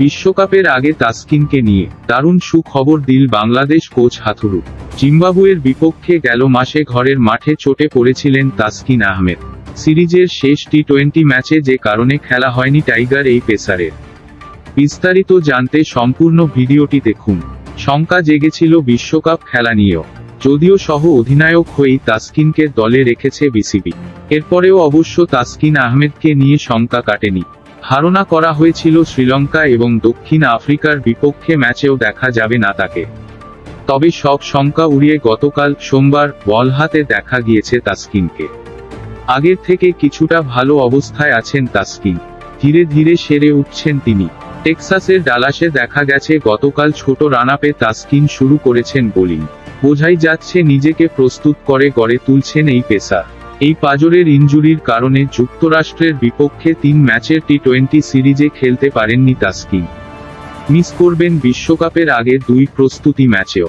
বিশ্বকাপের আগে তাসকিনকে নিয়ে দারুণ সুখবর দিল বাংলাদেশ কোচ হাথুরু। জিম্বাবুয়ের বিপক্ষে গেল মাসে ঘরের মাঠে চোটে পড়েছিলেন তাসকিন আহমেদ। সিরিজের শেষ টি-20 ম্যাচে যে কারণে খেলা হয়নি টাইগার এই পেসারের। বিস্তারিত জানতে সম্পূর্ণ ভিডিওটি দেখুন। শঙ্কা জেগেছিল বিশ্বকাপ খেলা নিয়েও, যদিও সহ অধিনায়ক হয়েই তাসকিনকে দলে রেখেছে বিসিবি। এরপরেও অবশ্য তাসকিন আহমেদকে নিয়ে শঙ্কা কাটেনি। ধারণা করা হয়েছিল শ্রীলঙ্কা এবং দক্ষিণ আফ্রিকার বিপক্ষে ম্যাচেও দেখা যাবে না তাকে। তবে সব শঙ্কা উড়িয়ে গতকাল সোমবার বল হাতে দেখা গিয়েছে তাসকিনকে। আগের থেকে কিছুটা ভালো অবস্থায় আছেন তাসকিন, ধীরে ধীরে সেরে উঠছেন তিনি। টেক্সাসের ডালাসে দেখা গেছে গতকাল ছোট রান-আপে তাসকিন শুরু করেছেন বোলিং। বোঝাই যাচ্ছে নিজেকে প্রস্তুত করে গড়ে তুলছেন এই পেসার। এই পাঁজরের ইনজুরির কারণে যুক্তরাষ্ট্রের বিপক্ষে 3 ম্যাচের টি-20 সিরিজে খেলতে পারেননি তাসকিন। মিস করবেন বিশ্বকাপের আগের 2 প্রস্তুতি ম্যাচেও।